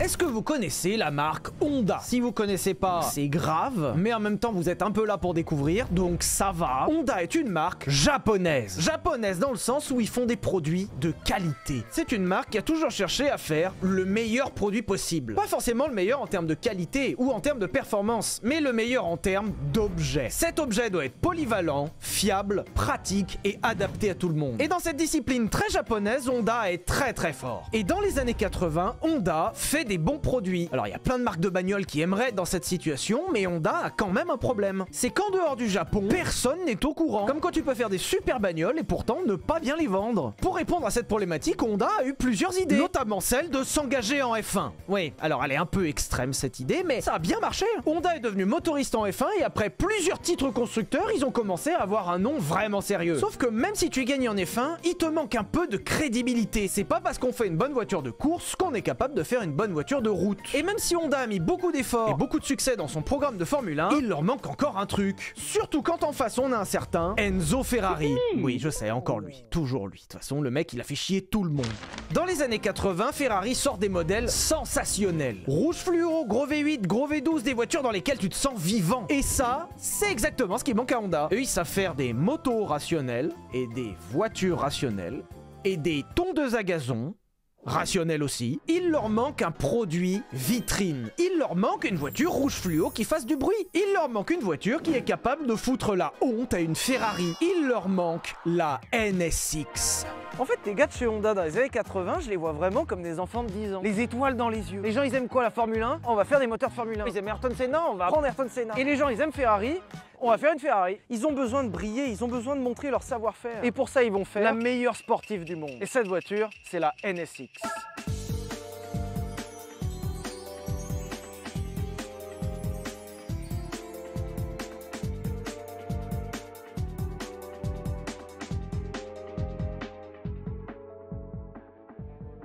Est-ce que vous connaissez la marque Honda? Si vous connaissez pas, c'est grave, mais en même temps vous êtes un peu là pour découvrir, donc ça va. Honda est une marque japonaise. Japonaise dans le sens où ils font des produits de qualité. C'est une marque qui a toujours cherché à faire le meilleur produit possible. Pas forcément le meilleur en termes de qualité ou en termes de performance, mais le meilleur en termes d'objet. Cet objet doit être polyvalent, fiable, pratique et adapté à tout le monde. Et dans cette discipline très japonaise, Honda est très fort. Et dans les années 80, Honda fait des bons produits. Alors il y a plein de marques de bagnoles qui aimeraient être dans cette situation, mais Honda a quand même un problème. C'est qu'en dehors du Japon, personne n'est au courant. Comme quoi tu peux faire des super bagnoles et pourtant ne pas bien les vendre. Pour répondre à cette problématique, Honda a eu plusieurs idées, notamment celle de s'engager en F1. Oui, alors elle est un peu extrême cette idée, mais ça a bien marché. Honda est devenu motoriste en F1 et après plusieurs titres constructeurs, ils ont commencé à avoir un nom vraiment sérieux. Sauf que même si tu gagnes en F1, il te manque un peu de crédibilité. C'est pas parce qu'on fait une bonne voiture de course qu'on est capable de faire une bonne voiture de route. Et même si Honda a mis beaucoup d'efforts et beaucoup de succès dans son programme de Formule 1, il leur manque encore un truc. Surtout quand en face on a un certain Enzo Ferrari. Oui, je sais, encore lui. Toujours lui. De toute façon, le mec, il a fait chier tout le monde. Dans les années 80, Ferrari sort des modèles sensationnels. Rouge fluo, gros V8, gros V12, des voitures dans lesquelles tu te sens vivant. Et ça, c'est exactement ce qui manque à Honda. Eux, ils savent faire des motos rationnelles et des voitures rationnelles et des tondeuses à gazon rationnelles aussi. Il leur manque un produit vitrine. Il leur manque une voiture rouge fluo qui fasse du bruit. Il leur manque une voiture qui est capable de foutre la honte à une Ferrari. Il leur manque la NSX. En fait, les gars de chez Honda dans les années 80, je les vois vraiment comme des enfants de 10 ans. Les étoiles dans les yeux. Les gens, ils aiment quoi, la Formule 1? On va faire des moteurs Formule 1. Ils aiment Ayrton Senna, on va prendre Ayrton Senna. Et les gens, ils aiment Ferrari, on va faire une Ferrari. Ils ont besoin de briller, ils ont besoin de montrer leur savoir-faire. Et pour ça, ils vont faire la meilleure sportive du monde. Et cette voiture, c'est la NSX.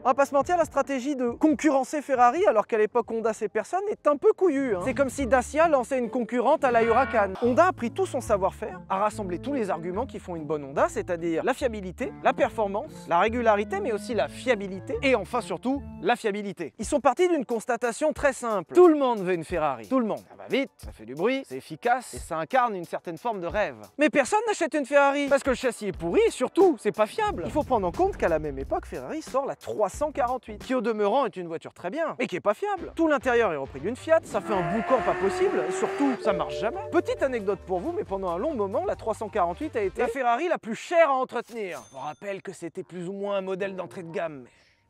On va pas se mentir, la stratégie de concurrencer Ferrari, alors qu'à l'époque Honda c'est personne, est un peu couillue. C'est comme si Dacia lançait une concurrente à la Huracan. Honda a pris tout son savoir-faire, a rassemblé tous les arguments qui font une bonne Honda, c'est-à-dire la fiabilité, la performance, la régularité, mais aussi la fiabilité, et enfin surtout, la fiabilité. Ils sont partis d'une constatation très simple. Tout le monde veut une Ferrari. Tout le monde. Ça va vite, ça fait du bruit, c'est efficace, et ça incarne une certaine forme de rêve. Mais personne n'achète une Ferrari, parce que le châssis est pourri, et surtout, c'est pas fiable. Il faut prendre en compte qu'à la même époque, Ferrari sort la 348, qui au demeurant est une voiture très bien, mais qui est pas fiable. Tout l'intérieur est repris d'une Fiat, ça fait un boucan pas possible, et surtout, ça marche jamais. Petite anecdote pour vous, mais pendant un long moment, la 348 a été la Ferrari la plus chère à entretenir. Je vous rappelle que c'était plus ou moins un modèle d'entrée de gamme.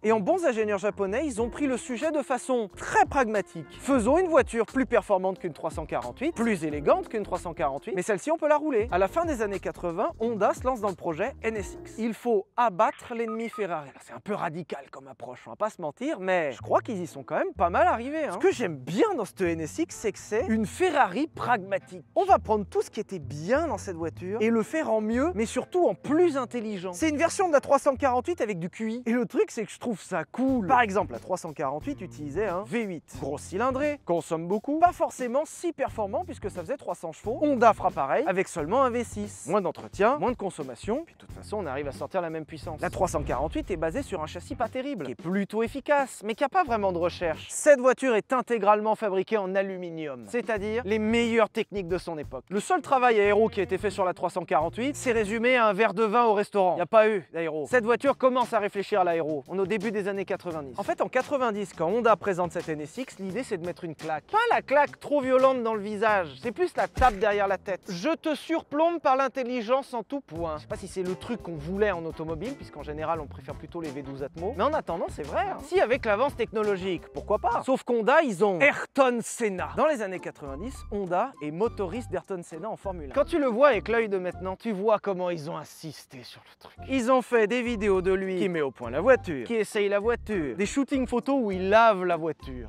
Et en bons ingénieurs japonais, ils ont pris le sujet de façon très pragmatique. Faisons une voiture plus performante qu'une 348, plus élégante qu'une 348, mais celle-ci on peut la rouler. À la fin des années 80, Honda se lance dans le projet NSX. Il faut abattre l'ennemi Ferrari. C'est un peu radical comme approche, on va pas se mentir, mais je crois qu'ils y sont quand même pas mal arrivés. Ce que j'aime bien dans cette NSX, c'est que c'est une Ferrari pragmatique. On va prendre tout ce qui était bien dans cette voiture et le faire en mieux, mais surtout en plus intelligent. C'est une version de la 348 avec du QI. Et le truc, c'est que je trouve ça cool. Par exemple, la 348 utilisait un V8. Gros cylindré, consomme beaucoup, pas forcément si performant puisque ça faisait 300 chevaux. Honda fera pareil avec seulement un V6. Moins d'entretien, moins de consommation, puis de toute façon on arrive à sortir la même puissance. La 348 est basée sur un châssis pas terrible, qui est plutôt efficace, mais qui n'a pas vraiment de recherche. Cette voiture est intégralement fabriquée en aluminium, c'est-à-dire les meilleures techniques de son époque. Le seul travail aéro qui a été fait sur la 348, c'est résumé à un verre de vin au restaurant. Il n'y a pas eu d'aéro. Cette voiture commence à réfléchir à l'aéro. On est au début des années 90. En fait, en 90, quand Honda présente cette NSX, l'idée c'est de mettre une claque. Pas la claque trop violente dans le visage, c'est plus la tape derrière la tête. Je te surplombe par l'intelligence en tout point. Je sais pas si c'est le truc qu'on voulait en automobile, puisqu'en général on préfère plutôt les V12 Atmo. Mais en attendant, c'est vrai. Si avec l'avance technologique, pourquoi pas? Sauf qu'Honda, ils ont Ayrton Senna. Dans les années 90, Honda est motoriste d'Ayrton Senna en Formule 1. Quand tu le vois avec l'œil de maintenant, tu vois comment ils ont insisté sur le truc. Ils ont fait des vidéos de lui qui met au point la voiture, qui essaye la voiture, des shootings photos où il lave la voiture.